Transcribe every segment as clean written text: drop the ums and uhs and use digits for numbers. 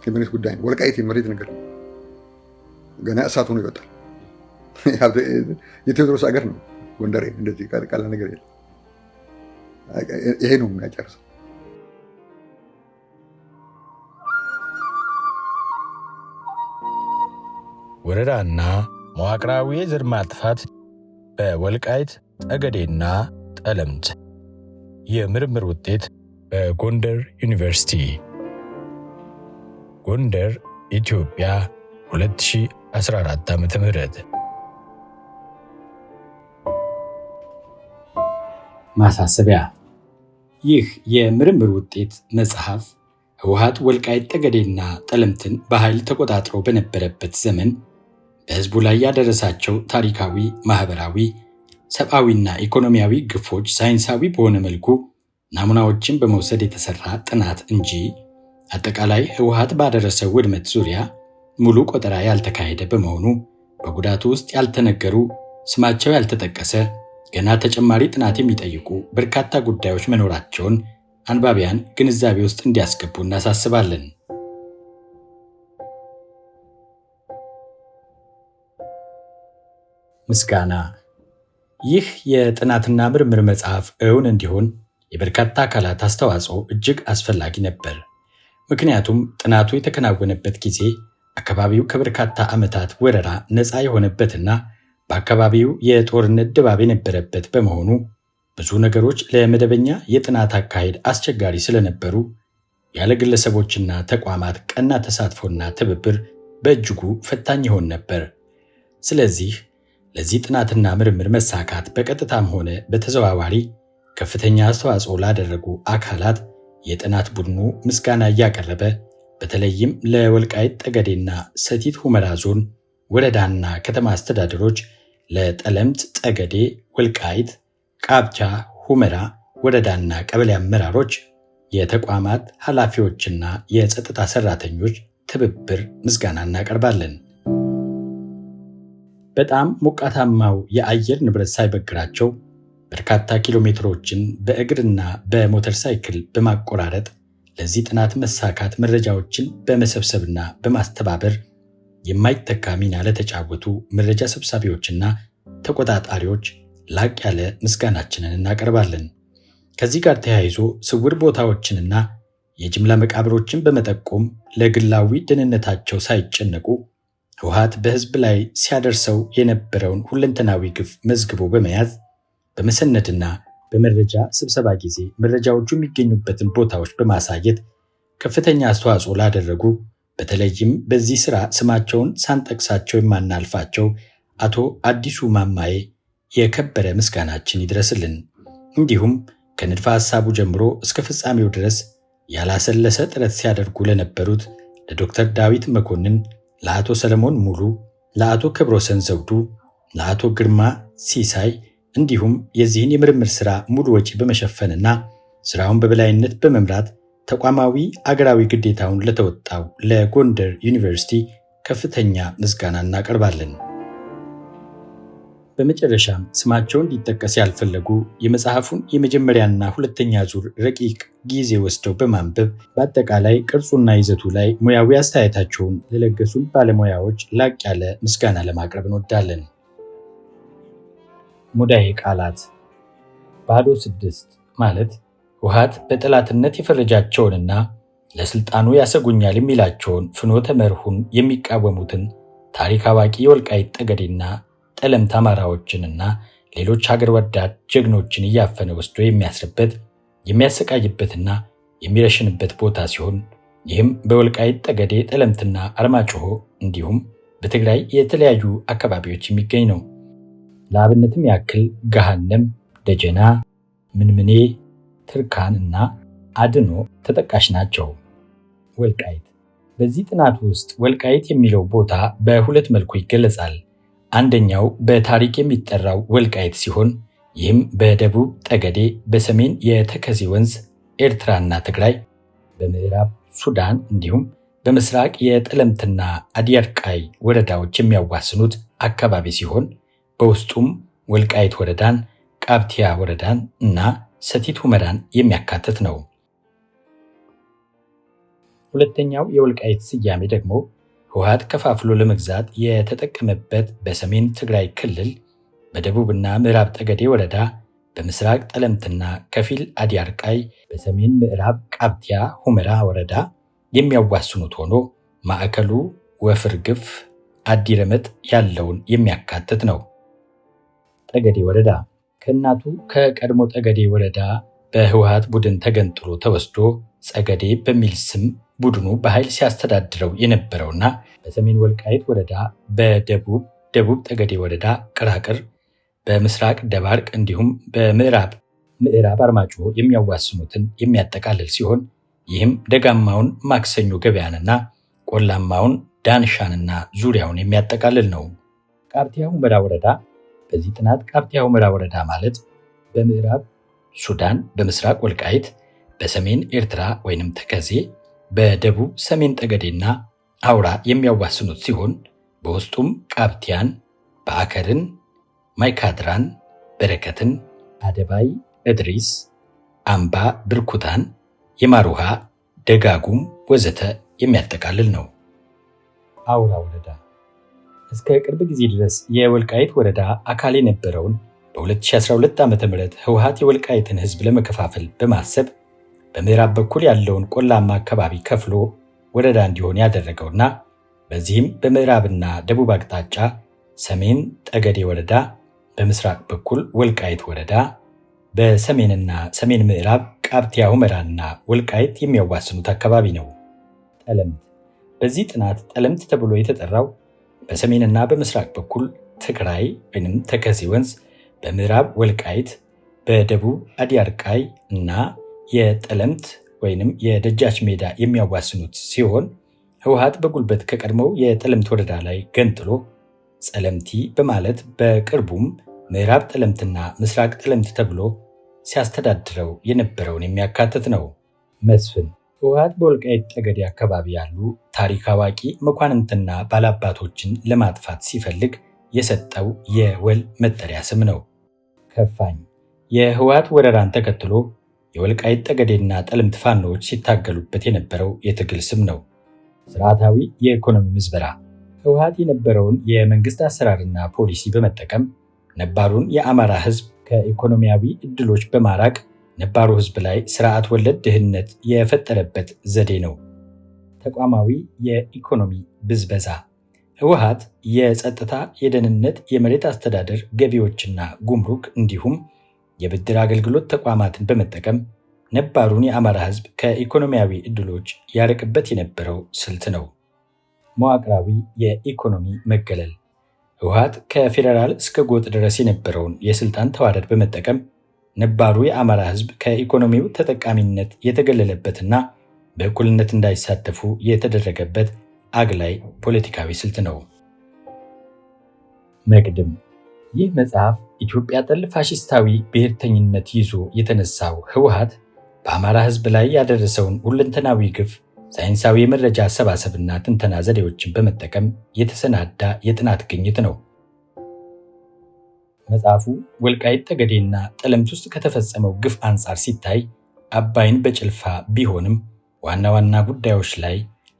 የመሬት ጉዳይ ነው። ወልቃይት የመሬት ነገር ነው። ገና እሳት ሆኖ ይወጣል። የቴዎድሮስ አገር ነው ጎንደሬ። እንደዚህ ቃል ነገር የለም። ይሄ ነው የሚያጨርሰው። ወረራና መዋቅራዊ የዘር ማጥፋት በወልቃይት ጠገዴና ጠለምት። የምርምር ውጤት በጎንደር ዩኒቨርሲቲ ጎንደር ኢትዮጵያ 2014 ዓ.ም። ማሳሰቢያ፣ ይህ የምርምር ውጤት መጽሐፍ ህወሓት ወልቃይት ጠገዴና ጠለምትን በኃይል ተቆጣጥሮ በነበረበት ዘመን በህዝቡ ላይ ያደረሳቸው ታሪካዊ፣ ማህበራዊ፣ ሰብአዊና ኢኮኖሚያዊ ግፎች ሳይንሳዊ በሆነ መልኩ ናሙናዎችን በመውሰድ የተሰራ ጥናት እንጂ አጠቃላይ ህወሓት ባደረሰው ውድመት ዙሪያ ሙሉ ቆጠራ ያልተካሄደ በመሆኑ በጉዳቱ ውስጥ ያልተነገሩ፣ ስማቸው ያልተጠቀሰ፣ ገና ተጨማሪ ጥናት የሚጠይቁ በርካታ ጉዳዮች መኖራቸውን አንባቢያን ግንዛቤ ውስጥ እንዲያስገቡ እናሳስባለን። ምስጋና። ይህ የጥናትና ምርምር መጽሐፍ እውን እንዲሆን የበርካታ አካላት አስተዋጽኦ እጅግ አስፈላጊ ነበር። ምክንያቱም ጥናቱ የተከናወነበት ጊዜ አካባቢው ከበርካታ ዓመታት ወረራ ነፃ የሆነበትና በአካባቢው የጦርነት ድባብ የነበረበት በመሆኑ ብዙ ነገሮች ለመደበኛ የጥናት አካሄድ አስቸጋሪ ስለነበሩ ያለ ግለሰቦችና ተቋማት ቀና ተሳትፎና ትብብር በእጅጉ ፈታኝ ይሆን ነበር። ስለዚህ ለዚህ ጥናትና ምርምር መሳካት በቀጥታም ሆነ በተዘዋዋሪ ከፍተኛ አስተዋጽኦ ላደረጉ አካላት የጥናት ቡድኑ ምስጋና እያቀረበ በተለይም ለወልቃይት ጠገዴና ሰቲት ሁመራ ዞን ወረዳና ከተማ አስተዳደሮች፣ ለጠለምት ጠገዴ፣ ወልቃይት፣ ቃብቻ፣ ሁመራ ወረዳና ቀበሌ አመራሮች፣ የተቋማት ኃላፊዎችና የጸጥታ ሰራተኞች ትብብር ምስጋና እናቀርባለን። በጣም ሞቃታማው የአየር ንብረት ሳይበግራቸው በርካታ ኪሎ ሜትሮችን በእግርና በሞተር ሳይክል በማቆራረጥ ለዚህ ጥናት መሳካት መረጃዎችን በመሰብሰብና በማስተባበር የማይተካ ሚና ለተጫወቱ መረጃ ሰብሳቢዎችና ተቆጣጣሪዎች ላቅ ያለ ምስጋናችንን እናቀርባለን። ከዚህ ጋር ተያይዞ ስውር ቦታዎችንና የጅምላ መቃብሮችን በመጠቆም ለግላዊ ደህንነታቸው ሳይጨነቁ ህወሓት በህዝብ ላይ ሲያደርሰው የነበረውን ሁለንተናዊ ግፍ መዝግቦ በመያዝ በመሰነድና በመረጃ ስብሰባ ጊዜ መረጃዎቹ የሚገኙበትን ቦታዎች በማሳየት ከፍተኛ አስተዋጽኦ ላደረጉ በተለይም በዚህ ሥራ ስማቸውን ሳንጠቅሳቸው የማናልፋቸው አቶ አዲሱ ማማዬ የከበረ ምስጋናችን ይድረስልን። እንዲሁም ከንድፈ ሐሳቡ ጀምሮ እስከ ፍጻሜው ድረስ ያላሰለሰ ጥረት ሲያደርጉ ለነበሩት ለዶክተር ዳዊት መኮንን፣ ለአቶ ሰለሞን ሙሉ፣ ለአቶ ክብሮሰን ዘውዱ፣ ለአቶ ግርማ ሲሳይ እንዲሁም የዚህን የምርምር ሥራ ሙሉ ወጪ በመሸፈንና ሥራውን በበላይነት በመምራት ተቋማዊ አገራዊ ግዴታውን ለተወጣው ለጎንደር ዩኒቨርሲቲ ከፍተኛ ምስጋና እናቀርባለን። በመጨረሻም ስማቸው እንዲጠቀስ ያልፈለጉ የመጽሐፉን የመጀመሪያና ሁለተኛ ዙር ረቂቅ ጊዜ ወስደው በማንበብ በአጠቃላይ ቅርጹና ይዘቱ ላይ ሙያዊ አስተያየታቸውን ለለገሱን ባለሙያዎች ላቅ ያለ ምስጋና ለማቅረብ እንወዳለን። ሙዳዬ ቃላት ባዶ ስድስት ማለት ህወሓት በጠላትነት የፈረጃቸውንና ለስልጣኑ ያሰጉኛል የሚላቸውን ፍኖተ መርሁን የሚቃወሙትን ታሪክ አዋቂ የወልቃይት ጠገዴና ጠለምት አማራዎችንና ሌሎች ሀገር ወዳድ ጀግኖችን እያፈነ ወስዶ የሚያስርበት፣ የሚያሰቃይበትና የሚረሽንበት ቦታ ሲሆን ይህም በወልቃይት ጠገዴ፣ ጠለምትና አርማጭሆ እንዲሁም በትግራይ የተለያዩ አካባቢዎች የሚገኝ ነው። ለአብነትም ያክል ገሃነም፣ ደጀና፣ ምንምኔ፣ ትርካን እና አድኖ ተጠቃሽ ናቸው። ወልቃይት። በዚህ ጥናት ውስጥ ወልቃይት የሚለው ቦታ በሁለት መልኩ ይገለጻል። አንደኛው በታሪክ የሚጠራው ወልቃይት ሲሆን ይህም በደቡብ ጠገዴ፣ በሰሜን የተከዜ ወንዝ ኤርትራና ትግራይ፣ በምዕራብ ሱዳን እንዲሁም በምስራቅ የጠለምትና አዲያርቃይ ወረዳዎች የሚያዋስኑት አካባቢ ሲሆን በውስጡም ወልቃይት ወረዳን፣ ቃብቲያ ወረዳን እና ሰቲት ሁመራን የሚያካትት ነው። ሁለተኛው የወልቃይት ስያሜ ደግሞ ህወሓት ከፋፍሎ ለመግዛት የተጠቀመበት በሰሜን ትግራይ ክልል በደቡብና ምዕራብ ጠገዴ ወረዳ በምስራቅ ጠለምትና ከፊል አዲያርቃይ በሰሜን ምዕራብ ቃብቲያ ሁመራ ወረዳ የሚያዋስኑት ሆኖ ማዕከሉ ወፍር ግፍ አዲረመጥ ያለውን የሚያካትት ነው። ጠገዴ ወረዳ ከእናቱ ከቀድሞ ጠገዴ ወረዳ በህወሓት ቡድን ተገንጥሎ ተወስዶ ጸገዴ በሚል ስም ቡድኑ በኃይል ሲያስተዳድረው የነበረውና በሰሜን ወልቃይት ወረዳ በደቡብ ጠገዴ ወረዳ ቅራቅር በምስራቅ ደባርቅ እንዲሁም በምዕራብ አርማጭሆ የሚያዋስኑትን የሚያጠቃልል ሲሆን ይህም ደጋማውን ማክሰኞ ገበያንና ቆላማውን ዳንሻንና ዙሪያውን የሚያጠቃልል ነው። ቃብቲያ ሁመራ ወረዳ በዚህ ጥናት ቃብቲያ ሁመራ ወረዳ ማለት በምዕራብ ሱዳን፣ በምስራቅ ወልቃይት፣ በሰሜን ኤርትራ ወይንም ተከዜ፣ በደቡብ ሰሜን ጠገዴና አውራ የሚያዋስኑት ሲሆን በውስጡም ቃብቲያን፣ በአከርን፣ ማይካድራን፣ በረከትን፣ አደባይ፣ እድሪስ፣ አምባ ብርኩታን፣ የማሩሃ፣ ደጋጉም ወዘተ የሚያጠቃልል ነው። አውራ ወረዳ እስከ ቅርብ ጊዜ ድረስ የወልቃይት ወረዳ አካል የነበረውን በ2012 ዓ.ም ህወሓት የወልቃይትን ህዝብ ለመከፋፈል በማሰብ በምዕራብ በኩል ያለውን ቆላማ አካባቢ ከፍሎ ወረዳ እንዲሆን ያደረገውና በዚህም በምዕራብና ደቡብ አቅጣጫ ሰሜን ጠገዴ ወረዳ፣ በምስራቅ በኩል ወልቃይት ወረዳ፣ በሰሜንና ሰሜን ምዕራብ ቃብቲያ ሁመራና ወልቃይት የሚያዋስኑት አካባቢ ነው። ጠለምት በዚህ ጥናት ጠለምት ተብሎ የተጠራው በሰሜንና በምስራቅ በኩል ትግራይ ወይም ተከዜ ወንዝ፣ በምዕራብ ወልቃይት፣ በደቡብ አዲያርቃይ እና የጠለምት ወይም የደጃች ሜዳ የሚያዋስኑት ሲሆን ህወሓት በጉልበት ከቀድሞው የጠለምት ወረዳ ላይ ገንጥሎ ጸለምቲ በማለት በቅርቡም ምዕራብ ጠለምትና ምስራቅ ጠለምት ተብሎ ሲያስተዳድረው የነበረውን የሚያካትት ነው። መስፍን ህወሓት በወልቃይት ጠገዴ አካባቢ ያሉ ታሪክ አዋቂ መኳንንትና ባላባቶችን ለማጥፋት ሲፈልግ የሰጠው የወል መጠሪያ ስም ነው። ከፋኝ የህወሓት ወረራን ተከትሎ የወልቃይት ጠገዴና ጠለምት ፋኖዎች ሲታገሉበት የነበረው የትግል ስም ነው። ስርዓታዊ የኢኮኖሚ ምዝበራ ህወሓት የነበረውን የመንግስት አሰራርና ፖሊሲ በመጠቀም ነባሩን የአማራ ህዝብ ከኢኮኖሚያዊ እድሎች በማራቅ ነባሩ ህዝብ ላይ ስርዓት ወለድ ድህነት የፈጠረበት ዘዴ ነው። ተቋማዊ የኢኮኖሚ ብዝበዛ ህወሓት የጸጥታ፣ የደህንነት፣ የመሬት አስተዳደር፣ ገቢዎችና ጉምሩክ እንዲሁም የብድር አገልግሎት ተቋማትን በመጠቀም ነባሩን የአማራ ህዝብ ከኢኮኖሚያዊ እድሎች ያርቅበት የነበረው ስልት ነው። መዋቅራዊ የኢኮኖሚ መገለል ህወሓት ከፌዴራል እስከ ጎጥ ድረስ የነበረውን የስልጣን ተዋረድ በመጠቀም ነባሩ የአማራ ህዝብ ከኢኮኖሚው ተጠቃሚነት የተገለለበትና በእኩልነት እንዳይሳተፉ የተደረገበት አግላይ ፖለቲካዊ ስልት ነው። መቅድም ይህ መጽሐፍ ኢትዮጵያ ጠል ፋሽስታዊ ብሔርተኝነት ይዞ የተነሳው ህወሓት በአማራ ህዝብ ላይ ያደረሰውን ሁለንተናዊ ግፍ ሳይንሳዊ የመረጃ አሰባሰብና ትንተና ዘዴዎችን በመጠቀም የተሰናዳ የጥናት ግኝት ነው። መጽሐፉ ወልቃይት ጠገዴና ጠለምት ውስጥ ከተፈጸመው ግፍ አንጻር ሲታይ አባይን በጭልፋ ቢሆንም ዋና ዋና ጉዳዮች ላይ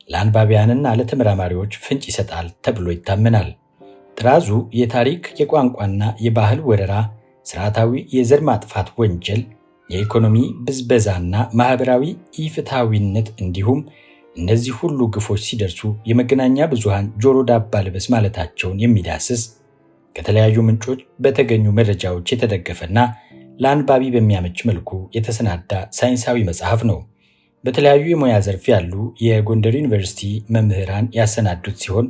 ለአንባቢያንና ለተመራማሪዎች ፍንጭ ይሰጣል ተብሎ ይታመናል። ጥራዙ የታሪክ፣ የቋንቋና የባህል ወረራ፣ ስርዓታዊ የዘር ማጥፋት ወንጀል፣ የኢኮኖሚ ብዝበዛና ማህበራዊ ኢፍትሐዊነት እንዲሁም እነዚህ ሁሉ ግፎች ሲደርሱ የመገናኛ ብዙሃን ጆሮ ዳባ ልበስ ማለታቸውን የሚዳስስ ከተለያዩ ምንጮች በተገኙ መረጃዎች የተደገፈና ለአንባቢ በሚያመች መልኩ የተሰናዳ ሳይንሳዊ መጽሐፍ ነው። በተለያዩ የሙያ ዘርፍ ያሉ የጎንደር ዩኒቨርሲቲ መምህራን ያሰናዱት ሲሆን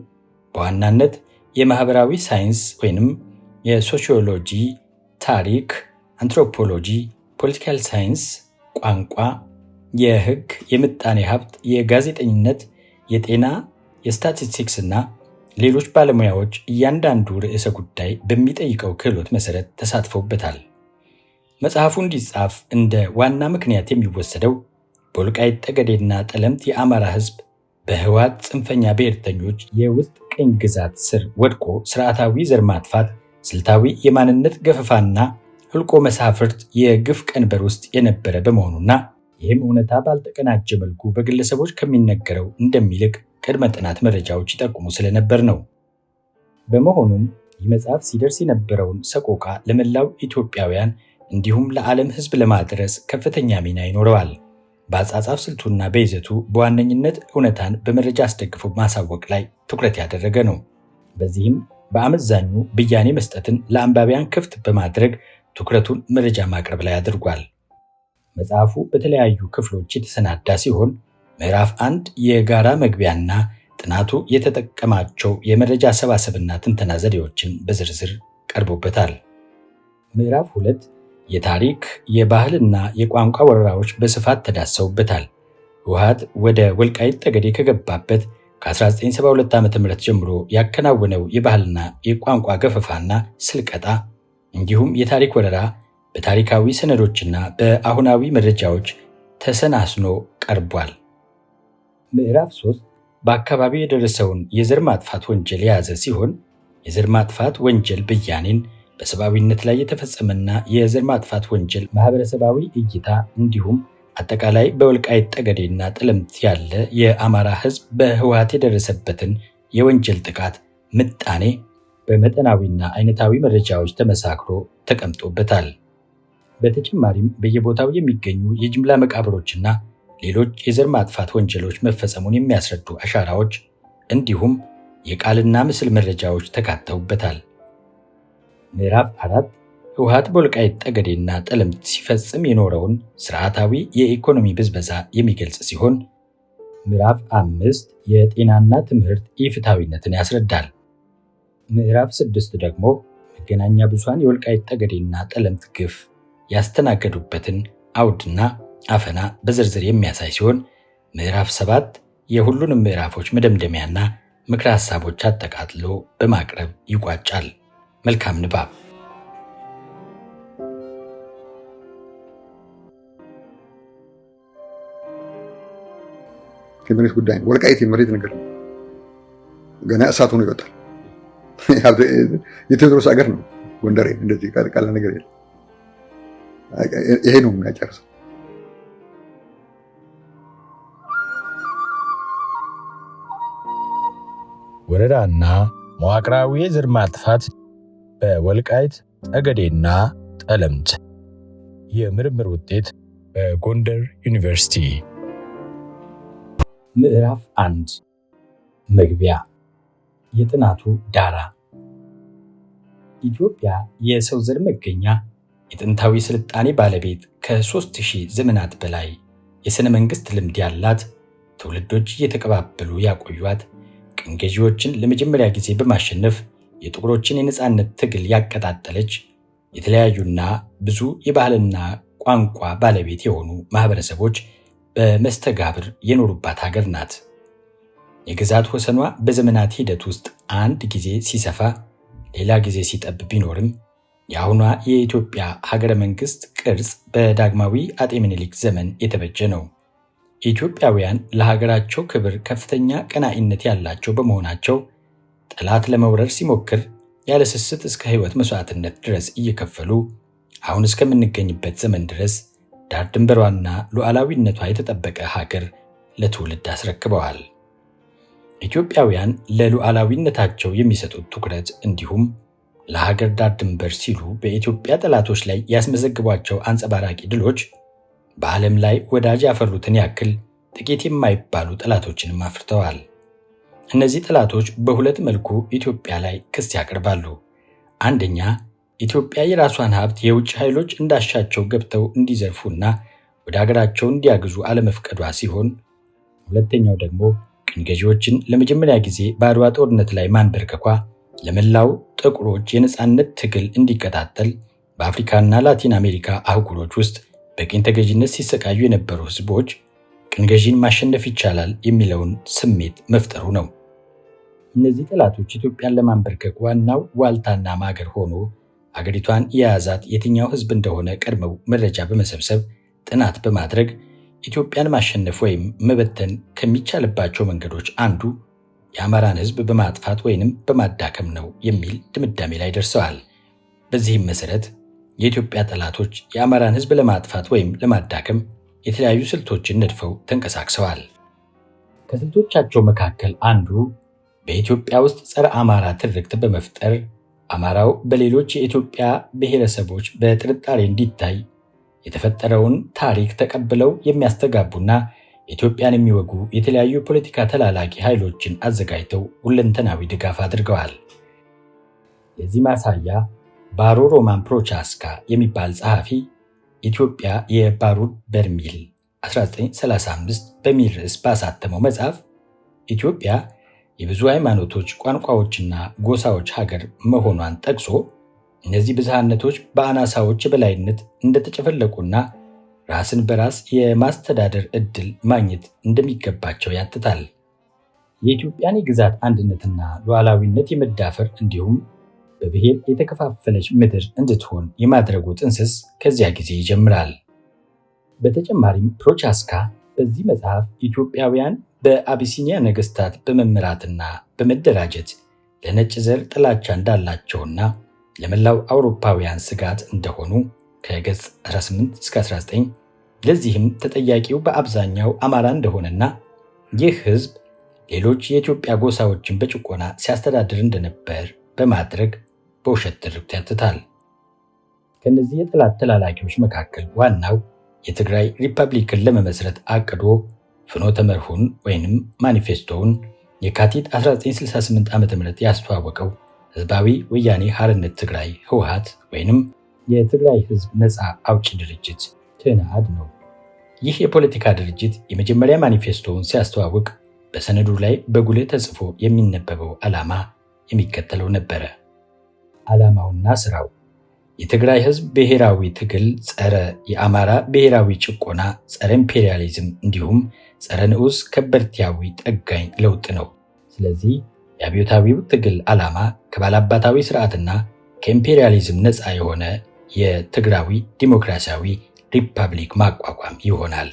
በዋናነት የማህበራዊ ሳይንስ ወይንም የሶሺዮሎጂ፣ ታሪክ፣ አንትሮፖሎጂ፣ ፖለቲካል ሳይንስ፣ ቋንቋ፣ የህግ፣ የምጣኔ ሀብት፣ የጋዜጠኝነት፣ የጤና፣ የስታቲስቲክስ እና ሌሎች ባለሙያዎች እያንዳንዱ ርዕሰ ጉዳይ በሚጠይቀው ክህሎት መሰረት ተሳትፈውበታል። መጽሐፉ እንዲጻፍ እንደ ዋና ምክንያት የሚወሰደው በወልቃይት ጠገዴና ጠለምት የአማራ ህዝብ በህወሓት ጽንፈኛ ብሔርተኞች የውስጥ ቅኝ ግዛት ስር ወድቆ ስርዓታዊ ዘር ማጥፋት፣ ስልታዊ የማንነት ገፈፋና ህልቆ መሳፍርት የግፍ ቀንበር ውስጥ የነበረ በመሆኑና ይህም እውነታ ባልተቀናጀ መልኩ በግለሰቦች ከሚነገረው እንደሚልቅ ቅድመ ጥናት መረጃዎች ይጠቁሙ ስለነበር ነው። በመሆኑም ይህ መጽሐፍ ሲደርስ የነበረውን ሰቆቃ ለመላው ኢትዮጵያውያን እንዲሁም ለዓለም ሕዝብ ለማድረስ ከፍተኛ ሚና ይኖረዋል። በአጻጻፍ ስልቱና በይዘቱ በዋነኝነት እውነታን በመረጃ አስደግፎ ማሳወቅ ላይ ትኩረት ያደረገ ነው። በዚህም በአመዛኙ ብያኔ መስጠትን ለአንባቢያን ክፍት በማድረግ ትኩረቱን መረጃ ማቅረብ ላይ አድርጓል። መጽሐፉ በተለያዩ ክፍሎች የተሰናዳ ሲሆን ምዕራፍ 1 የጋራ መግቢያና ጥናቱ የተጠቀማቸው የመረጃ አሰባሰብና ትንተና ዘዴዎችን በዝርዝር ቀርቦበታል። ምዕራፍ 2 የታሪክ የባህልና የቋንቋ ወረራዎች በስፋት ተዳሰውበታል። ህወሓት ወደ ወልቃይት ጠገዴ ከገባበት ከ1972 ዓ.ም ጀምሮ ያከናወነው የባህልና የቋንቋ ገፈፋና ስልቀጣ እንዲሁም የታሪክ ወረራ በታሪካዊ ሰነዶችና በአሁናዊ መረጃዎች ተሰናስኖ ቀርቧል። ምዕራፍ 3 በአካባቢው የደረሰውን የዘር ማጥፋት ወንጀል የያዘ ሲሆን የዘር ማጥፋት ወንጀል ብያኔን በሰብአዊነት ላይ የተፈጸመና የዘር ማጥፋት ወንጀል ማህበረሰባዊ እይታ እንዲሁም አጠቃላይ በወልቃይት ጠገዴና ጠለምት ያለ የአማራ ህዝብ በህወሓት የደረሰበትን የወንጀል ጥቃት ምጣኔ በመጠናዊና አይነታዊ መረጃዎች ተመሳክሮ ተቀምጦበታል። በተጨማሪም በየቦታው የሚገኙ የጅምላ መቃብሮችና ሌሎች የዘር ማጥፋት ወንጀሎች መፈጸሙን የሚያስረዱ አሻራዎች እንዲሁም የቃልና ምስል መረጃዎች ተካተውበታል። ምዕራፍ 4 ህወሓት በወልቃይት ጠገዴና ጠለምት ሲፈጽም የኖረውን ስርዓታዊ የኢኮኖሚ ብዝበዛ የሚገልጽ ሲሆን ምዕራፍ 5 የጤናና ትምህርት ኢፍትሐዊነትን ያስረዳል። ምዕራፍ 6 ደግሞ መገናኛ ብዙሃን የወልቃይት ጠገዴና ጠለምት ግፍ ያስተናገዱበትን አውድና አፈና በዝርዝር የሚያሳይ ሲሆን ምዕራፍ 7 የሁሉንም ምዕራፎች መደምደሚያና ምክረ ሐሳቦች አጠቃልሎ በማቅረብ ይቋጫል። መልካም ንባብ። የመሬት ጉዳይ ነው። ወልቃይት የመሬት ነገር ነው። ገና እሳት ሆኖ ይወጣል። የቴዎድሮስ ሀገር ነው ጎንደሬ። እንደዚህ ቀላል ነገር የለም። ይሄ ነው የሚያጨርሰው። ወረራና መዋቅራዊ የዘር ማጥፋት በወልቃይት ጠገዴና ጠለምት። የምርምር ውጤት በጎንደር ዩኒቨርሲቲ። ምዕራፍ 1 መግቢያ። የጥናቱ ዳራ። ኢትዮጵያ የሰው ዘር መገኛ፣ የጥንታዊ ስልጣኔ ባለቤት፣ ከ3000 ዘመናት በላይ የሥነ መንግሥት ልምድ ያላት፣ ትውልዶች እየተቀባበሉ ያቆዩት፣ ቅኝ ገዢዎችን ለመጀመሪያ ጊዜ በማሸነፍ የጥቁሮችን የነፃነት ትግል ያቀጣጠለች፣ የተለያዩና ብዙ የባህልና ቋንቋ ባለቤት የሆኑ ማህበረሰቦች በመስተጋብር የኖሩባት ሀገር ናት። የግዛት ወሰኗ በዘመናት ሂደት ውስጥ አንድ ጊዜ ሲሰፋ ሌላ ጊዜ ሲጠብ ቢኖርም የአሁኗ የኢትዮጵያ ሀገረ መንግስት ቅርጽ በዳግማዊ አጤ ምኒልክ ዘመን የተበጀ ነው። ኢትዮጵያውያን ለሀገራቸው ክብር ከፍተኛ ቀናኢነት ያላቸው በመሆናቸው ጠላት ለመውረር ሲሞክር ያለ ስስት እስከ ሕይወት መስዋዕትነት ድረስ እየከፈሉ አሁን እስከምንገኝበት ዘመን ድረስ ዳር ድንበሯና ሉዓላዊነቷ የተጠበቀ ሀገር ለትውልድ አስረክበዋል። ኢትዮጵያውያን ለሉዓላዊነታቸው የሚሰጡት ትኩረት እንዲሁም ለሀገር ዳር ድንበር ሲሉ በኢትዮጵያ ጠላቶች ላይ ያስመዘግቧቸው አንጸባራቂ ድሎች በዓለም ላይ ወዳጅ ያፈሩትን ያክል ጥቂት የማይባሉ ጠላቶችንም አፍርተዋል። እነዚህ ጠላቶች በሁለት መልኩ ኢትዮጵያ ላይ ክስ ያቀርባሉ። አንደኛ፣ ኢትዮጵያ የራሷን ሀብት የውጭ ኃይሎች እንዳሻቸው ገብተው እንዲዘርፉና ወደ ሀገራቸው እንዲያግዙ አለመፍቀዷ ሲሆን፣ ሁለተኛው ደግሞ ቅኝ ገዢዎችን ለመጀመሪያ ጊዜ በአድዋ ጦርነት ላይ ማንበርከኳ ለመላው ጥቁሮች የነፃነት ትግል እንዲቀጣጠል በአፍሪካና ላቲን አሜሪካ አህጉሮች ውስጥ በቅኝ ተገዥነት ሲሰቃዩ የነበሩ ህዝቦች ቅኝ ገዢን ማሸነፍ ይቻላል የሚለውን ስሜት መፍጠሩ ነው። እነዚህ ጠላቶች ኢትዮጵያን ለማንበርከክ ዋናው ዋልታና ማገር ሆኖ አገሪቷን የያዛት የትኛው ህዝብ እንደሆነ ቀድመው መረጃ በመሰብሰብ ጥናት በማድረግ ኢትዮጵያን ማሸነፍ ወይም መበተን ከሚቻልባቸው መንገዶች አንዱ የአማራን ህዝብ በማጥፋት ወይንም በማዳከም ነው የሚል ድምዳሜ ላይ ደርሰዋል። በዚህም መሰረት የኢትዮጵያ ጠላቶች የአማራን ህዝብ ለማጥፋት ወይም ለማዳከም የተለያዩ ስልቶችን ነድፈው ተንቀሳቅሰዋል። ከስልቶቻቸው መካከል አንዱ በኢትዮጵያ ውስጥ ጸረ አማራ ትርክት በመፍጠር አማራው በሌሎች የኢትዮጵያ ብሔረሰቦች በጥርጣሬ እንዲታይ የተፈጠረውን ታሪክ ተቀብለው የሚያስተጋቡና ኢትዮጵያን የሚወጉ የተለያዩ የፖለቲካ ተላላኪ ኃይሎችን አዘጋጅተው ሁለንተናዊ ድጋፍ አድርገዋል። የዚህ ማሳያ ባሮ ሮማን ፕሮቻስካ የሚባል ጸሐፊ ኢትዮጵያ የባሩድ በርሚል 1935 በሚል ርዕስ ባሳተመው መጽሐፍ ኢትዮጵያ የብዙ ሃይማኖቶች፣ ቋንቋዎችና ጎሳዎች ሀገር መሆኗን ጠቅሶ እነዚህ ብዝሃነቶች በአናሳዎች የበላይነት እንደተጨፈለቁና ራስን በራስ የማስተዳደር ዕድል ማግኘት እንደሚገባቸው ያትታል። የኢትዮጵያን የግዛት አንድነትና ሉዓላዊነት የመዳፈር እንዲሁም በብሔር የተከፋፈለች ምድር እንድትሆን የማድረጉ ጥንስስ ከዚያ ጊዜ ይጀምራል። በተጨማሪም ፕሮቻስካ በዚህ መጽሐፍ ኢትዮጵያውያን በአቢሲኒያ ነገሥታት በመመራትና በመደራጀት ለነጭ ዘር ጥላቻ እንዳላቸውና ለመላው አውሮፓውያን ስጋት እንደሆኑ ከገጽ 18 እስከ 19 ለዚህም ተጠያቂው በአብዛኛው አማራ እንደሆነና ይህ ሕዝብ ሌሎች የኢትዮጵያ ጎሳዎችን በጭቆና ሲያስተዳድር እንደነበር በማድረግ በውሸት ትርክት ያትታል። ከነዚህ የጠላት ተላላኪዎች መካከል ዋናው የትግራይ ሪፐብሊክን ለመመስረት አቅዶ ፍኖተ መርሁን ወይንም ማኒፌስቶውን የካቲት 1968 ዓ.ም ያስተዋወቀው ህዝባዊ ወያኔ ሓርነት ትግራይ ህወሓት ወይንም የትግራይ ህዝብ ነፃ አውጪ ድርጅት ትህነአድ ነው። ይህ የፖለቲካ ድርጅት የመጀመሪያ ማኒፌስቶውን ሲያስተዋውቅ በሰነዱ ላይ በጉልህ ተጽፎ የሚነበበው ዓላማ የሚከተለው ነበረ። ዓላማውና ስራው የትግራይ ህዝብ ብሔራዊ ትግል ጸረ የአማራ ብሔራዊ ጭቆና፣ ጸረ ኢምፔሪያሊዝም እንዲሁም ጸረ ንዑስ ከበርቲያዊ ጠጋኝ ለውጥ ነው። ስለዚህ የአብዮታዊው ትግል ዓላማ ከባላባታዊ ስርዓትና ከኢምፔሪያሊዝም ነፃ የሆነ የትግራዊ ዲሞክራሲያዊ ሪፐብሊክ ማቋቋም ይሆናል።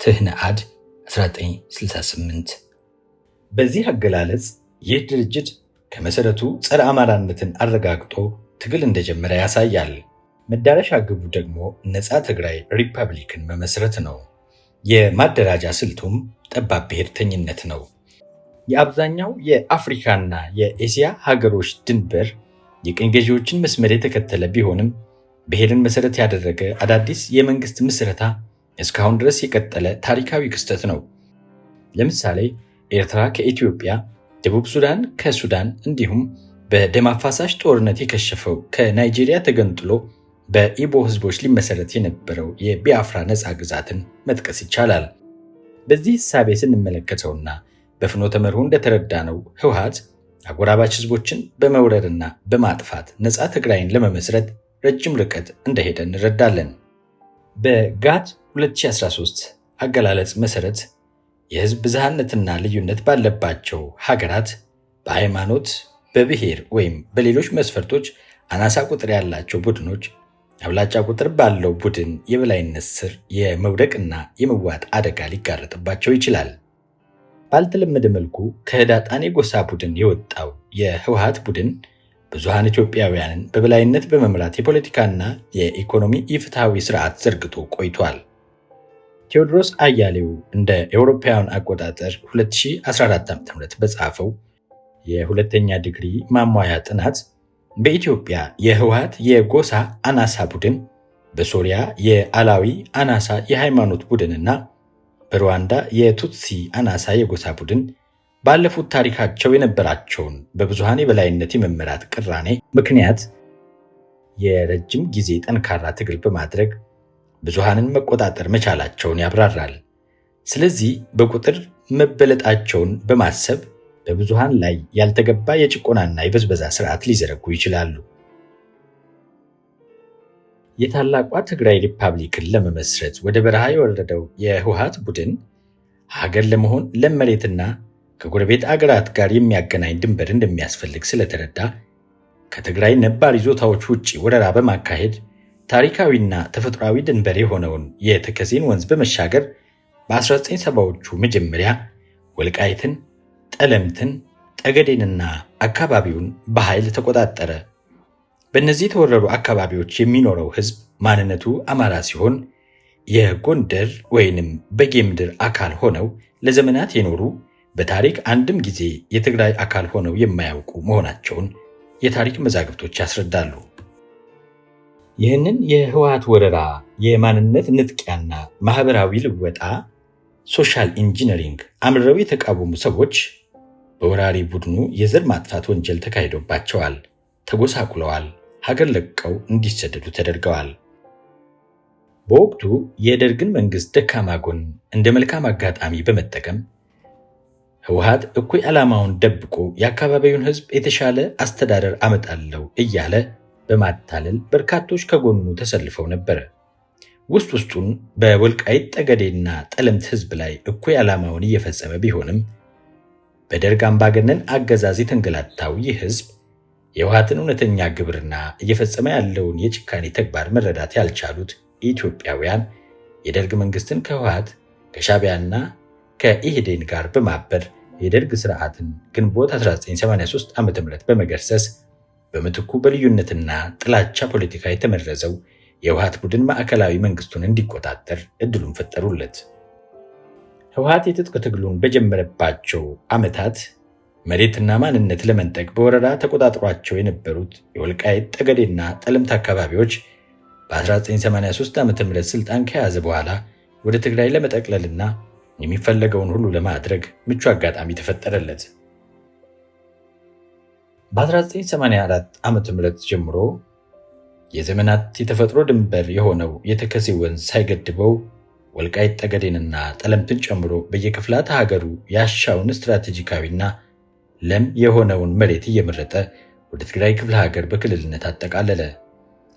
ትህነአድ 1968። በዚህ አገላለጽ ይህ ድርጅት ከመሰረቱ ጸረ አማራነትን አረጋግጦ ትግል እንደጀመረ ያሳያል። መዳረሻ ግቡ ደግሞ ነፃ ትግራይ ሪፐብሊክን መመስረት ነው። የማደራጃ ስልቱም ጠባብ ብሔርተኝነት ነው። የአብዛኛው የአፍሪካና የኤስያ ሀገሮች ድንበር የቅኝ ገዢዎችን መስመር የተከተለ ቢሆንም ብሔርን መሰረት ያደረገ አዳዲስ የመንግስት ምስረታ እስካሁን ድረስ የቀጠለ ታሪካዊ ክስተት ነው። ለምሳሌ ኤርትራ ከኢትዮጵያ፣ ደቡብ ሱዳን ከሱዳን እንዲሁም በደም አፋሳሽ ጦርነት የከሸፈው ከናይጄሪያ ተገንጥሎ በኢቦ ህዝቦች ሊመሰረት የነበረው የቢያፍራ ነፃ ግዛትን መጥቀስ ይቻላል። በዚህ ሕሳቤ ስንመለከተውና በፍኖተ መርሁ እንደተረዳነው ህወሓት አጎራባች ህዝቦችን በመውረርና በማጥፋት ነፃ ትግራይን ለመመስረት ረጅም ርቀት እንደሄደ እንረዳለን። በጋድ 2013 አገላለጽ መሰረት የህዝብ ብዝሃነትና ልዩነት ባለባቸው ሀገራት በሃይማኖት፣ በብሔር ወይም በሌሎች መስፈርቶች አናሳ ቁጥር ያላቸው ቡድኖች አብላጫ ቁጥር ባለው ቡድን የበላይነት ስር የመውደቅና የመዋጥ አደጋ ሊጋረጥባቸው ይችላል። ባልተለመደ መልኩ ከህዳጣን የጎሳ ቡድን የወጣው የህወሓት ቡድን ብዙሃን ኢትዮጵያውያንን በበላይነት በመምራት የፖለቲካና የኢኮኖሚ ኢፍትሐዊ ስርዓት ዘርግቶ ቆይቷል። ቴዎድሮስ አያሌው እንደ አውሮፓውያን አቆጣጠር 2014 ዓ.ም በጻፈው የሁለተኛ ዲግሪ ማሟያ ጥናት በኢትዮጵያ የህወሓት የጎሳ አናሳ ቡድን፣ በሶሪያ የአላዊ አናሳ የሃይማኖት ቡድንና በሩዋንዳ የቱትሲ አናሳ የጎሳ ቡድን ባለፉት ታሪካቸው የነበራቸውን በብዙሃን የበላይነት የመመራት ቅራኔ ምክንያት የረጅም ጊዜ ጠንካራ ትግል በማድረግ ብዙሃንን መቆጣጠር መቻላቸውን ያብራራል። ስለዚህ በቁጥር መበለጣቸውን በማሰብ በብዙሃን ላይ ያልተገባ የጭቆናና የበዝበዛ ስርዓት ሊዘረጉ ይችላሉ። የታላቋ ትግራይ ሪፐብሊክን ለመመስረት ወደ በረሃ የወረደው የህወሓት ቡድን ሀገር ለመሆን ለም መሬትና ከጎረቤት አገራት ጋር የሚያገናኝ ድንበር እንደሚያስፈልግ ስለተረዳ ከትግራይ ነባር ይዞታዎች ውጭ ወረራ በማካሄድ ታሪካዊና ተፈጥሯዊ ድንበር የሆነውን የተከዜን ወንዝ በመሻገር በ1970ዎቹ መጀመሪያ ወልቃይትን፣ ጠለምትን፣ ጠገዴንና አካባቢውን በኃይል ተቆጣጠረ። በእነዚህ የተወረሩ አካባቢዎች የሚኖረው ህዝብ ማንነቱ አማራ ሲሆን የጎንደር ወይንም በጌምድር አካል ሆነው ለዘመናት የኖሩ በታሪክ አንድም ጊዜ የትግራይ አካል ሆነው የማያውቁ መሆናቸውን የታሪክ መዛግብቶች ያስረዳሉ። ይህንን የህወሓት ወረራ የማንነት ንጥቂያና ማህበራዊ ልወጣ ሶሻል ኢንጂነሪንግ አምርረው የተቃወሙ ሰዎች በወራሪ ቡድኑ የዘር ማጥፋት ወንጀል ተካሂዶባቸዋል፣ ተጎሳቁለዋል፣ ሀገር ለቀው እንዲሰደዱ ተደርገዋል። በወቅቱ የደርግን መንግስት ደካማ ጎን እንደ መልካም አጋጣሚ በመጠቀም ህወሓት እኩይ ዓላማውን ደብቆ የአካባቢውን ህዝብ የተሻለ አስተዳደር አመጣለሁ እያለ በማታለል በርካቶች ከጎኑ ተሰልፈው ነበር። ውስጥ ውስጡን በወልቃይት ጠገዴና ጠለምት ህዝብ ላይ እኩይ ዓላማውን እየፈጸመ ቢሆንም በደርግ አምባገነን አገዛዝ የተንገላታው ይህ ህዝብ የህወሓትን እውነተኛ ግብርና እየፈጸመ ያለውን የጭካኔ ተግባር መረዳት ያልቻሉት ኢትዮጵያውያን የደርግ መንግስትን ከህወሓት ከሻዕቢያና ከኢህዴን ጋር በማበር የደርግ ስርዓትን ግንቦት 1983 ዓ.ም በመገርሰስ በምትኩ በልዩነትና ጥላቻ ፖለቲካ የተመረዘው የህወሓት ቡድን ማዕከላዊ መንግስቱን እንዲቆጣጠር እድሉን ፈጠሩለት። ህወሓት የትጥቅ ትግሉን በጀመረባቸው ዓመታት መሬትና ማንነት ለመንጠቅ በወረራ ተቆጣጥሯቸው የነበሩት የወልቃይት ጠገዴና ጠለምት አካባቢዎች በ1983 ዓ.ም ስልጣን ከያዘ በኋላ ወደ ትግራይ ለመጠቅለልና የሚፈለገውን ሁሉ ለማድረግ ምቹ አጋጣሚ ተፈጠረለት። በ1984 ዓ.ም ጀምሮ የዘመናት የተፈጥሮ ድንበር የሆነው የተከዜ ወንዝ ሳይገድበው ወልቃይት ጠገዴንና ጠለምትን ጨምሮ በየክፍላተ ሀገሩ ያሻውን ስትራቴጂካዊና ለም የሆነውን መሬት እየመረጠ ወደ ትግራይ ክፍለ ሀገር በክልልነት አጠቃለለ።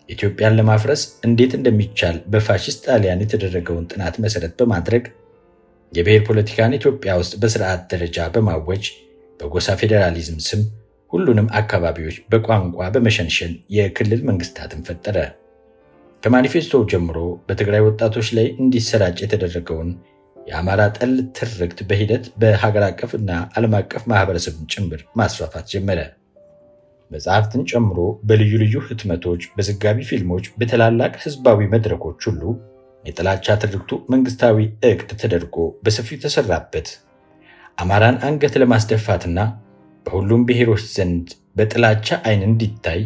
ኢትዮጵያን ለማፍረስ እንዴት እንደሚቻል በፋሽስት ጣሊያን የተደረገውን ጥናት መሰረት በማድረግ የብሔር ፖለቲካን ኢትዮጵያ ውስጥ በስርዓት ደረጃ በማወጅ በጎሳ ፌዴራሊዝም ስም ሁሉንም አካባቢዎች በቋንቋ በመሸንሸን የክልል መንግስታትን ፈጠረ። ከማኒፌስቶው ጀምሮ በትግራይ ወጣቶች ላይ እንዲሰራጭ የተደረገውን የአማራ ጠል ትርክት በሂደት በሀገር አቀፍ እና ዓለም አቀፍ ማህበረሰብን ጭምር ማስፋፋት ጀመረ። መጽሐፍትን ጨምሮ በልዩ ልዩ ህትመቶች፣ በዘጋቢ ፊልሞች፣ በተላላቅ ህዝባዊ መድረኮች ሁሉ የጥላቻ ትርክቱ መንግስታዊ እቅድ ተደርጎ በሰፊው ተሰራበት። አማራን አንገት ለማስደፋትና በሁሉም ብሔሮች ዘንድ በጥላቻ አይን እንዲታይ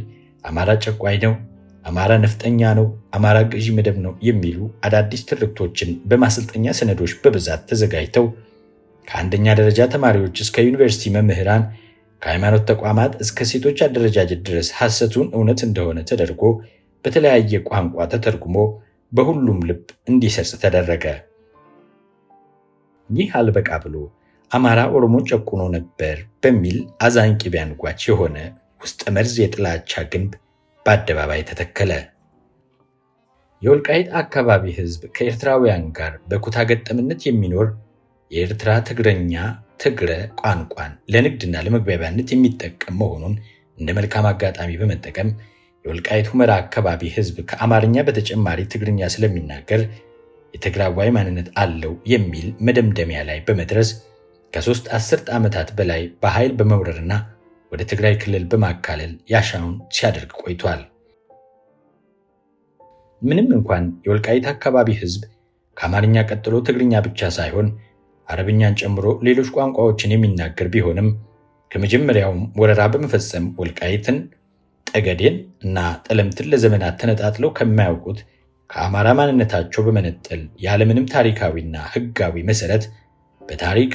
አማራ ጨቋኝ ነው፣ አማራ ነፍጠኛ ነው፣ አማራ ገዢ መደብ ነው የሚሉ አዳዲስ ትርክቶችን በማሰልጠኛ ሰነዶች በብዛት ተዘጋጅተው ከአንደኛ ደረጃ ተማሪዎች እስከ ዩኒቨርሲቲ መምህራን ከሃይማኖት ተቋማት እስከ ሴቶች አደረጃጀት ድረስ ሐሰቱን እውነት እንደሆነ ተደርጎ በተለያየ ቋንቋ ተተርጉሞ በሁሉም ልብ እንዲሰርጽ ተደረገ። ይህ አልበቃ ብሎ አማራ ኦሮሞን ጨቁኖ ነበር በሚል አዛኝ ቅቤ አንጓች የሆነ ውስጠ መርዝ የጥላቻ ግንብ በአደባባይ ተተከለ። የወልቃይት አካባቢ ህዝብ ከኤርትራውያን ጋር በኩታ ገጠምነት የሚኖር የኤርትራ ትግረኛ ትግረ ቋንቋን ለንግድና ለመግባቢያነት የሚጠቀም መሆኑን እንደ መልካም አጋጣሚ በመጠቀም የወልቃይት ሁመራ አካባቢ ህዝብ ከአማርኛ በተጨማሪ ትግርኛ ስለሚናገር የትግራዋይ ማንነት አለው የሚል መደምደሚያ ላይ በመድረስ ከ3 አስርት ዓመታት በላይ በኃይል በመውረርና ወደ ትግራይ ክልል በማካለል ያሻውን ሲያደርግ ቆይቷል። ምንም እንኳን የወልቃይት አካባቢ ህዝብ ከአማርኛ ቀጥሎ ትግርኛ ብቻ ሳይሆን አረብኛን ጨምሮ ሌሎች ቋንቋዎችን የሚናገር ቢሆንም ከመጀመሪያውም ወረራ በመፈጸም ወልቃይትን፣ ጠገዴን እና ጠለምትን ለዘመናት ተነጣጥለው ከማያውቁት ከአማራ ማንነታቸው በመነጠል ያለምንም ታሪካዊና ህጋዊ መሰረት በታሪክ፣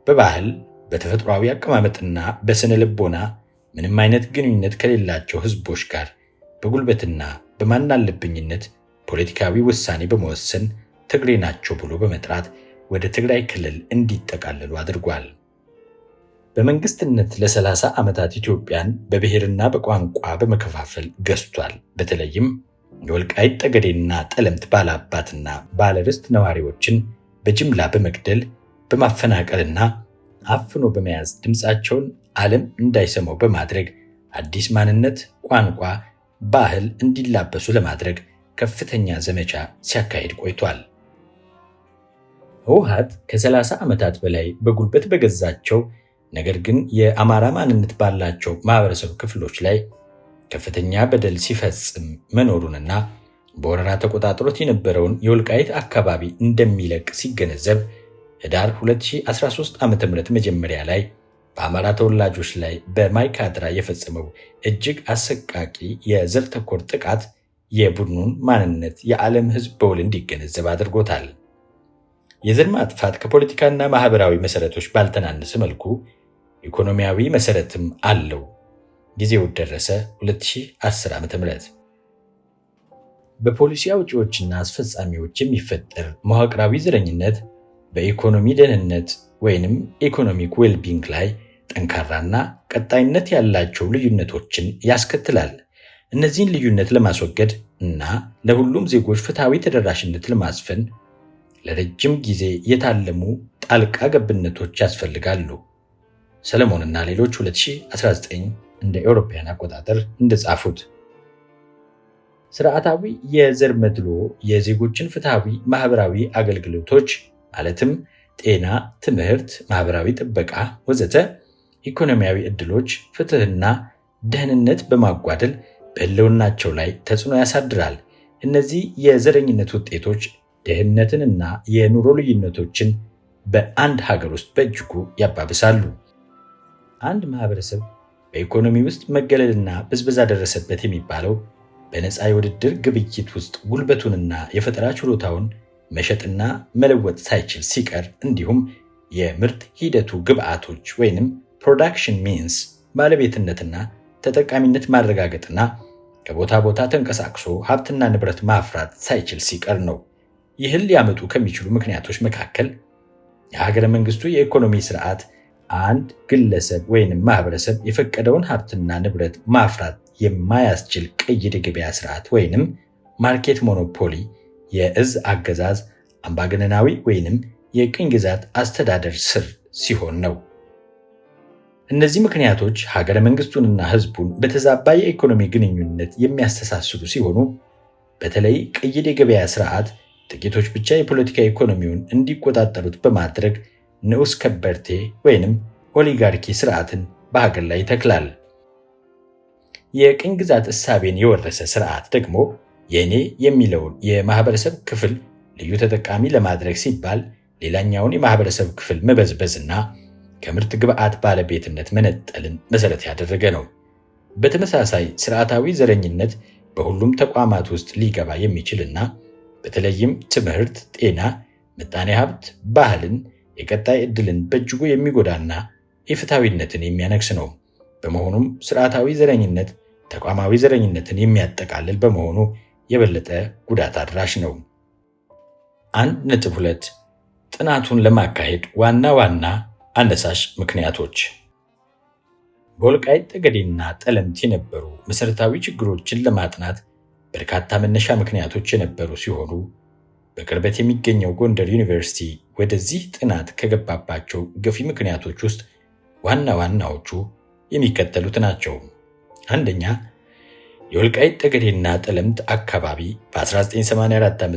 በባህል፣ በተፈጥሯዊ አቀማመጥና በስነ ልቦና ምንም አይነት ግንኙነት ከሌላቸው ህዝቦች ጋር በጉልበትና በማናለብኝነት ፖለቲካዊ ውሳኔ በመወሰን ትግሬ ናቸው ብሎ በመጥራት ወደ ትግራይ ክልል እንዲጠቃለሉ አድርጓል። በመንግስትነት ለ30 ዓመታት ኢትዮጵያን በብሔርና በቋንቋ በመከፋፈል ገዝቷል። በተለይም የወልቃይት ጠገዴና ጠለምት ባለአባትና ባለርስት ነዋሪዎችን በጅምላ በመግደል በማፈናቀልና አፍኖ በመያዝ ድምፃቸውን ዓለም እንዳይሰማው በማድረግ አዲስ ማንነት፣ ቋንቋ፣ ባህል እንዲላበሱ ለማድረግ ከፍተኛ ዘመቻ ሲያካሂድ ቆይቷል። ህወሓት ከ30 ዓመታት በላይ በጉልበት በገዛቸው ነገር ግን የአማራ ማንነት ባላቸው ማህበረሰብ ክፍሎች ላይ ከፍተኛ በደል ሲፈጽም መኖሩንና በወረራ ተቆጣጥሮት የነበረውን የወልቃይት አካባቢ እንደሚለቅ ሲገነዘብ ህዳር 2013 ዓ.ም መጀመሪያ ላይ በአማራ ተወላጆች ላይ በማይካድራ የፈጸመው እጅግ አሰቃቂ የዘር ተኮር ጥቃት የቡድኑን ማንነት የዓለም ህዝብ በውል እንዲገነዘብ አድርጎታል። የዘር ማጥፋት ከፖለቲካና ማህበራዊ መሰረቶች ባልተናነሰ መልኩ ኢኮኖሚያዊ መሰረትም አለው። ጊዜው ደረሰ 2010 ዓ.ም። በፖሊሲ አውጪዎችና አስፈጻሚዎች የሚፈጠር መዋቅራዊ ዘረኝነት በኢኮኖሚ ደህንነት ወይንም ኢኮኖሚክ ዌልቢንግ ላይ ጠንካራና ቀጣይነት ያላቸው ልዩነቶችን ያስከትላል። እነዚህን ልዩነት ለማስወገድ እና ለሁሉም ዜጎች ፍትሃዊ ተደራሽነት ለማስፈን ለረጅም ጊዜ የታለሙ ጣልቃ ገብነቶች ያስፈልጋሉ። ሰለሞንና ሌሎች 2019 እንደ አውሮፓውያን አቆጣጠር እንደጻፉት ስርዓታዊ የዘር መድሎ የዜጎችን ፍትሃዊ ማህበራዊ አገልግሎቶች ማለትም ጤና፣ ትምህርት፣ ማህበራዊ ጥበቃ ወዘተ ኢኮኖሚያዊ ዕድሎች፣ ፍትህና ደህንነት በማጓደል በህልውናቸው ላይ ተጽዕኖ ያሳድራል። እነዚህ የዘረኝነት ውጤቶች ድህነትንና የኑሮ ልዩነቶችን በአንድ ሀገር ውስጥ በእጅጉ ያባብሳሉ። አንድ ማህበረሰብ በኢኮኖሚ ውስጥ መገለልና ብዝበዛ ደረሰበት የሚባለው በነፃ የውድድር ግብይት ውስጥ ጉልበቱንና የፈጠራ ችሎታውን መሸጥና መለወጥ ሳይችል ሲቀር እንዲሁም የምርት ሂደቱ ግብዓቶች ወይንም ፕሮዳክሽን ሚንስ ባለቤትነትና ተጠቃሚነት ማረጋገጥና ከቦታ ቦታ ተንቀሳቅሶ ሀብትና ንብረት ማፍራት ሳይችል ሲቀር ነው። ይህን ሊያመጡ ከሚችሉ ምክንያቶች መካከል የሀገረ መንግስቱ የኢኮኖሚ ስርዓት አንድ ግለሰብ ወይንም ማህበረሰብ የፈቀደውን ሀብትና ንብረት ማፍራት የማያስችል ቅይድ የገበያ ስርዓት ወይንም ማርኬት ሞኖፖሊ፣ የእዝ አገዛዝ፣ አምባገነናዊ ወይንም የቅኝ ግዛት አስተዳደር ስር ሲሆን ነው። እነዚህ ምክንያቶች ሀገረ መንግስቱንና ህዝቡን በተዛባ የኢኮኖሚ ግንኙነት የሚያስተሳስሩ ሲሆኑ በተለይ ቅይድ የገበያ ስርዓት ጥቂቶች ብቻ የፖለቲካ ኢኮኖሚውን እንዲቆጣጠሩት በማድረግ ንዑስ ከበርቴ ወይንም ኦሊጋርኪ ስርዓትን በሀገር ላይ ይተክላል። የቅኝ ግዛት እሳቤን የወረሰ ስርዓት ደግሞ የኔ የሚለውን የማህበረሰብ ክፍል ልዩ ተጠቃሚ ለማድረግ ሲባል ሌላኛውን የማህበረሰብ ክፍል መበዝበዝና ከምርት ግብዓት ባለቤትነት መነጠልን መሰረት ያደረገ ነው። በተመሳሳይ ስርዓታዊ ዘረኝነት በሁሉም ተቋማት ውስጥ ሊገባ የሚችልና በተለይም ትምህርት፣ ጤና፣ ምጣኔ ሀብት፣ ባህልን፣ የቀጣይ ዕድልን በእጅጉ የሚጎዳና የፍትሃዊነትን የሚያነክስ ነው። በመሆኑም ስርዓታዊ ዘረኝነት ተቋማዊ ዘረኝነትን የሚያጠቃልል በመሆኑ የበለጠ ጉዳት አድራሽ ነው። 1.2 ጥናቱን ለማካሄድ ዋና ዋና አነሳሽ ምክንያቶች በወልቃይት ጠገዴና ጠለምት የነበሩ መሰረታዊ ችግሮችን ለማጥናት በርካታ መነሻ ምክንያቶች የነበሩ ሲሆኑ በቅርበት የሚገኘው ጎንደር ዩኒቨርሲቲ ወደዚህ ጥናት ከገባባቸው ገፊ ምክንያቶች ውስጥ ዋና ዋናዎቹ የሚከተሉት ናቸው። አንደኛ፣ የወልቃይት ጠገዴና ጠለምት አካባቢ በ1984 ዓ.ም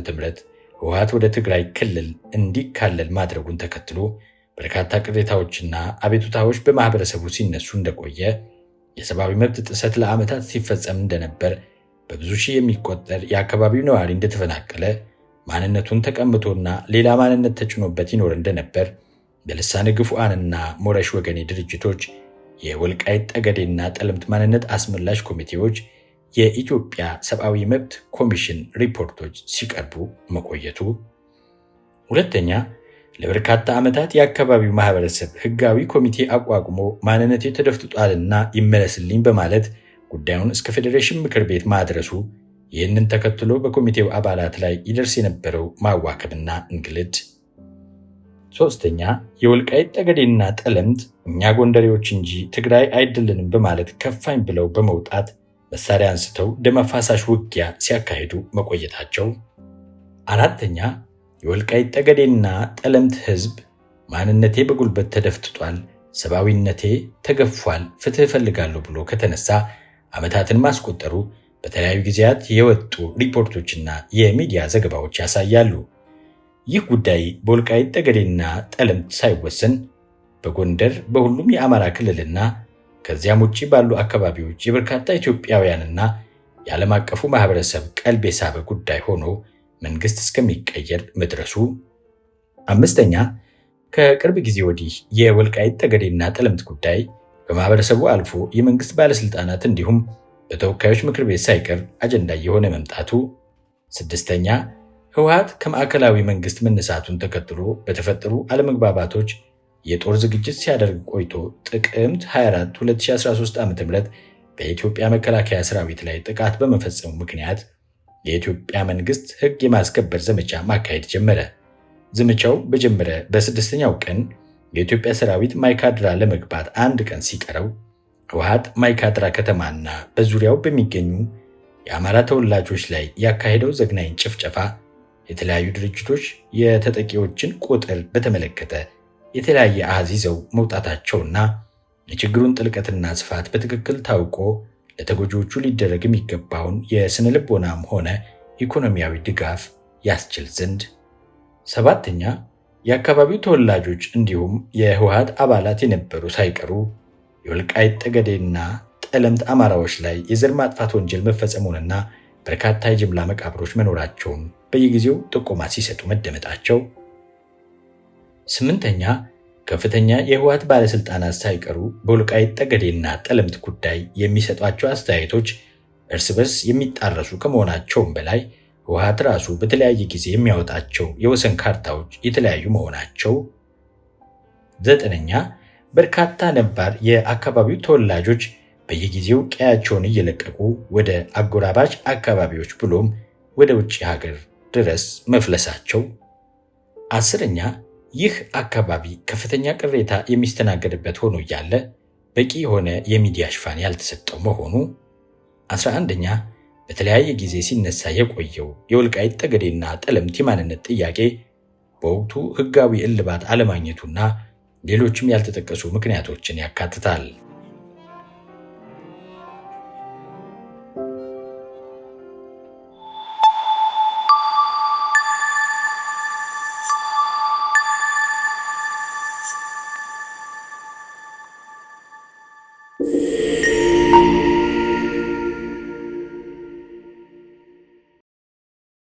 ህወሓት ወደ ትግራይ ክልል እንዲካለል ማድረጉን ተከትሎ በርካታ ቅሬታዎችና አቤቱታዎች በማህበረሰቡ ሲነሱ እንደቆየ፣ የሰብአዊ መብት ጥሰት ለዓመታት ሲፈጸም እንደነበር፣ በብዙ ሺህ የሚቆጠር የአካባቢው ነዋሪ እንደተፈናቀለ፣ ማንነቱን ተቀምቶና ሌላ ማንነት ተጭኖበት ይኖር እንደነበር በልሳነ ግፉዓንና ሞረሽ ወገኔ ድርጅቶች፣ የወልቃይት ጠገዴና ጠለምት ማንነት አስመላሽ ኮሚቴዎች፣ የኢትዮጵያ ሰብአዊ መብት ኮሚሽን ሪፖርቶች ሲቀርቡ መቆየቱ። ሁለተኛ፣ ለበርካታ ዓመታት የአካባቢው ማህበረሰብ ህጋዊ ኮሚቴ አቋቁሞ ማንነቴ ተደፍጥጧልና ይመለስልኝ በማለት ጉዳዩን እስከ ፌዴሬሽን ምክር ቤት ማድረሱ፣ ይህንን ተከትሎ በኮሚቴው አባላት ላይ ይደርስ የነበረው ማዋከብና እንግልት። ሶስተኛ፣ የወልቃይት ጠገዴና ጠለምት እኛ ጎንደሬዎች እንጂ ትግራይ አይደለንም በማለት ከፋኝ ብለው በመውጣት መሳሪያ አንስተው ደም አፋሳሽ ውጊያ ሲያካሂዱ መቆየታቸው። አራተኛ፣ የወልቃይት ጠገዴና ጠለምት ህዝብ ማንነቴ በጉልበት ተደፍጥጧል፣ ሰብአዊነቴ ተገፏል፣ ፍትህ እፈልጋለሁ ብሎ ከተነሳ ዓመታትን ማስቆጠሩ በተለያዩ ጊዜያት የወጡ ሪፖርቶችና የሚዲያ ዘገባዎች ያሳያሉ። ይህ ጉዳይ በወልቃይት ጠገዴና ጠለምት ሳይወሰን በጎንደር በሁሉም የአማራ ክልልና ከዚያም ውጭ ባሉ አካባቢዎች የበርካታ ኢትዮጵያውያንና የዓለም አቀፉ ማህበረሰብ ቀልብ የሳበ ጉዳይ ሆኖ መንግስት እስከሚቀየር መድረሱ። 5ኛ ከቅርብ ጊዜ ወዲህ የወልቃይት ጠገዴና ጠለምት ጉዳይ በማህበረሰቡ አልፎ የመንግስት ባለስልጣናት እንዲሁም በተወካዮች ምክር ቤት ሳይቀር አጀንዳ የሆነ መምጣቱ። 6ኛ ህወሓት ከማዕከላዊ መንግስት መነሳቱን ተከትሎ በተፈጠሩ አለመግባባቶች የጦር ዝግጅት ሲያደርግ ቆይቶ ጥቅምት 24 2013 ዓ.ም በኢትዮጵያ መከላከያ ሰራዊት ላይ ጥቃት በመፈጸሙ ምክንያት የኢትዮጵያ መንግስት ህግ የማስከበር ዘመቻ ማካሄድ ጀመረ። ዘመቻው በጀመረ በ6ኛው ቀን የኢትዮጵያ ሰራዊት ማይካድራ ለመግባት አንድ ቀን ሲቀረው ህወሓት ማይካድራ ከተማና በዙሪያው በሚገኙ የአማራ ተወላጆች ላይ ያካሄደው ዘግናኝ ጭፍጨፋ የተለያዩ ድርጅቶች የተጠቂዎችን ቁጥር በተመለከተ የተለያየ አሃዝ ይዘው መውጣታቸውና የችግሩን ጥልቀትና ስፋት በትክክል ታውቆ ለተጎጂዎቹ ሊደረግ የሚገባውን የስነ ልቦናም ሆነ ኢኮኖሚያዊ ድጋፍ ያስችል ዘንድ። 7ኛ የአካባቢው ተወላጆች እንዲሁም የህወሓት አባላት የነበሩ ሳይቀሩ የወልቃይት ጠገዴና ጠለምት አማራዎች ላይ የዘር ማጥፋት ወንጀል መፈጸሙንና በርካታ የጅምላ መቃብሮች መኖራቸውን በየጊዜው ጥቆማ ሲሰጡ መደመጣቸው። 8ኛ ከፍተኛ የህወሓት ባለስልጣናት ሳይቀሩ በወልቃይት ጠገዴና ጠለምት ጉዳይ የሚሰጧቸው አስተያየቶች እርስ በርስ የሚጣረሱ ከመሆናቸውም በላይ ህወሓት ራሱ በተለያየ ጊዜ የሚያወጣቸው የወሰን ካርታዎች የተለያዩ መሆናቸው። 9ኛ በርካታ ነባር የአካባቢው ተወላጆች በየጊዜው ቀያቸውን እየለቀቁ ወደ አጎራባች አካባቢዎች ብሎም ወደ ውጭ ሀገር ድረስ መፍለሳቸው። 10ኛ ይህ አካባቢ ከፍተኛ ቅሬታ የሚስተናገድበት ሆኖ እያለ በቂ የሆነ የሚዲያ ሽፋን ያልተሰጠው መሆኑ። 11ኛ በተለያየ ጊዜ ሲነሳ የቆየው የወልቃይት ጠገዴና ጠለምት የማንነት ጥያቄ በወቅቱ ህጋዊ እልባት አለማግኘቱና ሌሎችም ያልተጠቀሱ ምክንያቶችን ያካትታል።